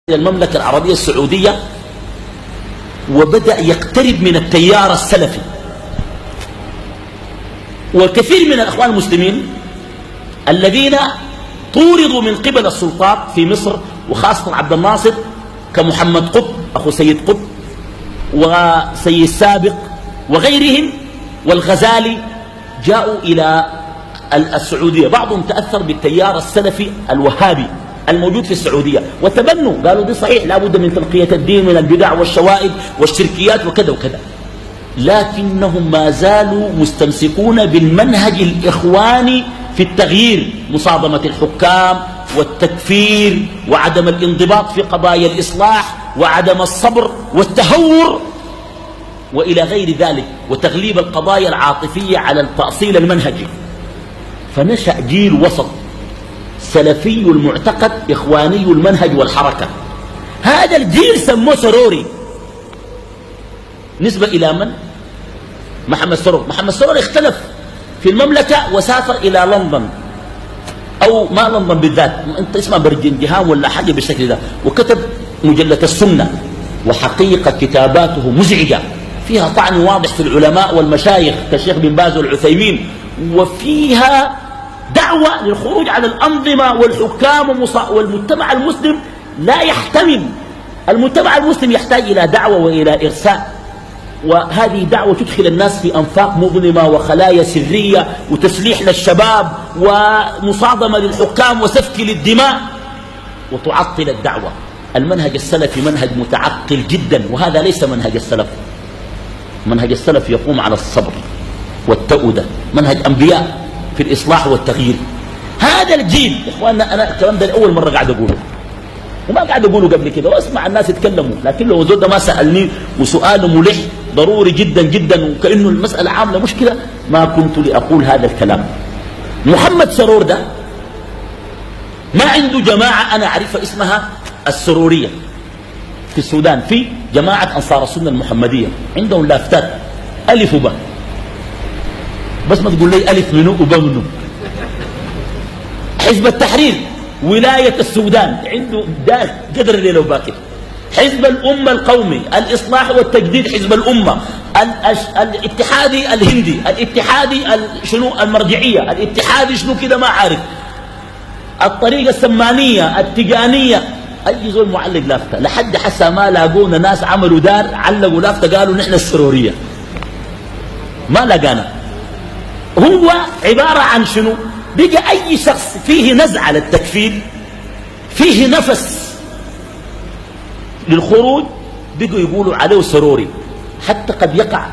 المملكة العربية السعودية وبدأ يقترب من التيار السلفي، والكثير من الأخوان المسلمين الذين طوردوا من قبل السلطات في مصر وخاصة عبد الناصر كمحمد قطب أخو سيد قطب وسيد سابق وغيرهم والغزالي جاءوا إلى السعودية. بعضهم تأثر بالتيار السلفي الوهابي الموجود في السعودية وتبنوا، قالوا دي صحيح لا بد من تنقية الدين من البدع والشوائب والشركيات وكذا وكذا، لكنهم ما زالوا مستمسكون بالمنهج الإخواني في التغيير، مصادمة الحكام والتكفير وعدم الانضباط في قضايا الإصلاح وعدم الصبر والتهور وإلى غير ذلك، وتغليب القضايا العاطفية على التأصيل المنهجي. فنشأ جيل وسط سلفي المعتقد إخواني المنهج والحركة. هذا الجيل سموه سروري نسبة إلى من؟ محمد سرور. محمد سرور اختلف في المملكة وسافر إلى لندن، أو ما لندن بالذات، أنت اسمها برجنجهام ولا حاجة بالشكل ده، وكتب مجلة السنة، وحقيقة كتاباته مزعجة فيها طعن واضح في العلماء والمشايخ كالشيخ بن باز والعثيمين، وفيها دعوة للخروج على الأنظمة والحكام والمجتمع المسلم لا يحتمل. المجتمع المسلم يحتاج إلى دعوة وإلى إرساء، وهذه دعوة تدخل الناس في أنفاق مظلمة وخلايا سرية وتسليح للشباب ومصادمة للحكام وسفك للدماء وتعطل الدعوة. المنهج السلفي منهج متعقل جدا، وهذا ليس منهج السلف. منهج السلف يقوم على الصبر والتؤدة، منهج أنبياء في الإصلاح والتغيير. هذا الجيل يا إخواننا، أنا الكلام ده أول مرة قاعد أقوله، وما قاعد أقوله قبل كده، وأسمع الناس يتكلموا، لكن لو زود ما سألني وسؤاله ملح ضروري جدا جدا وكأنه المسألة عاملة مشكلة ما كنت لأقول هذا الكلام. محمد سرور ده ما عنده جماعة أنا أعرفها اسمها السرورية في السودان، في جماعة أنصار السنة المحمدية عندهم لافتات ألف وباء، بس ما تقول لي ألف منو وباء منو. حزب التحرير ولاية السودان عنده دار قدر الليل وباكر. حزب الأمة القومي، الإصلاح والتجديد حزب الأمة، الاتحادي الهندي، الاتحادي شنو المرجعية، الاتحادي شنو كده ما عارف، الطريقة السمانية، التجانية، أي زول معلق لافتة، لحد حسا ما لاقونا ناس عملوا دار علقوا لافتة قالوا نحن السرورية، ما لقانا. هو عبارة عن شنو؟ بقى أي شخص فيه نزعة للتكفير، فيه نفس للخروج، بقوا يقولوا عليه سروري. حتى قد يقع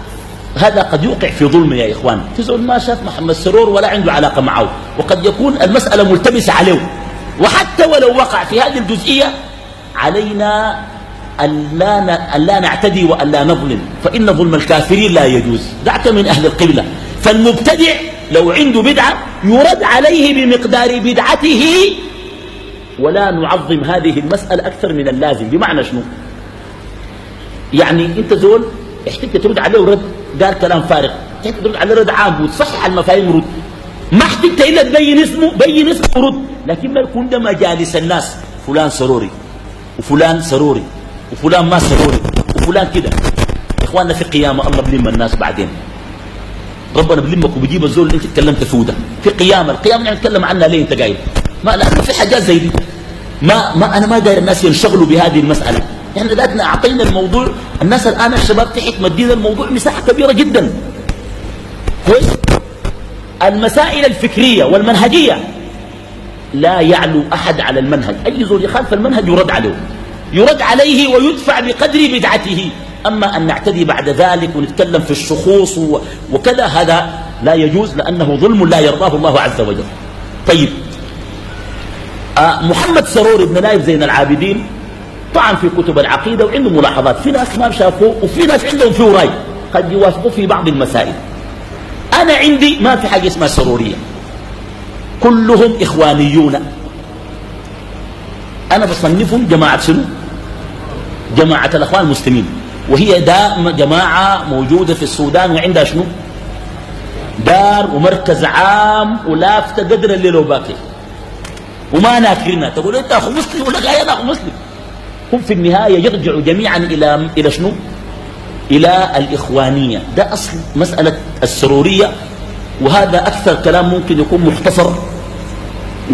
هذا، قد يوقع في ظلم يا إخوان، في زول ما شاف محمد سرور ولا عنده علاقة معه، وقد يكون المسألة ملتبسة عليه. وحتى ولو وقع في هذه الجزئية علينا أن لا نعتدي وأن لا نظلم، فإن ظلم الكافرين لا يجوز، دعك من أهل القبلة. فالمبتدع لو عنده بدعة يرد عليه بمقدار بدعته، ولا نعظم هذه المسألة أكثر من اللازم. بمعنى شنو؟ يعني أنت زول احتجت ترد عليه ورد قال كلام فارغ، احتجت ترد عليه رد عام وتصحح المفاهيم ورد، ما احتجت إلا تبين اسمه، بين اسمه ورد، لكن ما يكون ده مجالس الناس فلان سروري وفلان سروري وفلان ما سروري وفلان كده. إخواننا في قيامة الله بلم الناس بعدين، ربنا بلمك وبيجيب الزول اللي انت تكلمت فيه ده في قيامة. القيامة نتكلم عنها ليه انت قايل؟ ما لأنه في حاجات زي دي أنا ما داير الناس ينشغلوا بهذه المسألة. يعني لأننا أعطينا الموضوع، الناس الآن الشباب تحت مدينة الموضوع مساحة كبيرة جدا، كويس. المسائل الفكرية والمنهجية لا يعلو أحد على المنهج، أي زول يخالف المنهج يرد عليه ويدفع بقدر بدعته. أما أن نعتدي بعد ذلك ونتكلم في الشخوص وكذا، هذا لا يجوز، لأنه ظلم لا يرضاه الله عز وجل. طيب، محمد سرور بن نايف زين العابدين طعن في كتب العقيدة وعنده ملاحظات، في ناس ما شافوه وفي ناس عندهم فيه رأي قد يوافقوا في بعض المسائل. أنا عندي ما في حاجة اسمها سرورية، كلهم إخوانيون. أنا بصنفهم جماعة شنو؟ جماعة الأخوان المسلمين، وهي جماعة موجودة في السودان وعندها شنو؟ دار ومركز عام ولافتة قدر الليل وباكر، وما ناكرنا. تقول انت اخو مسلم ولا قايل اخو مسلم، هم في النهاية يرجعوا جميعا إلى شنو؟ إلى الإخوانية. ده أصل مسألة السرورية، وهذا أكثر كلام ممكن يكون مختصر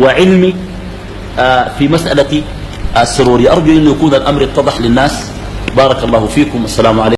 وعلمي في مسألة السرورية. أرجو أن يكون الأمر اتضح للناس. بارك الله فيكم. السلام عليكم.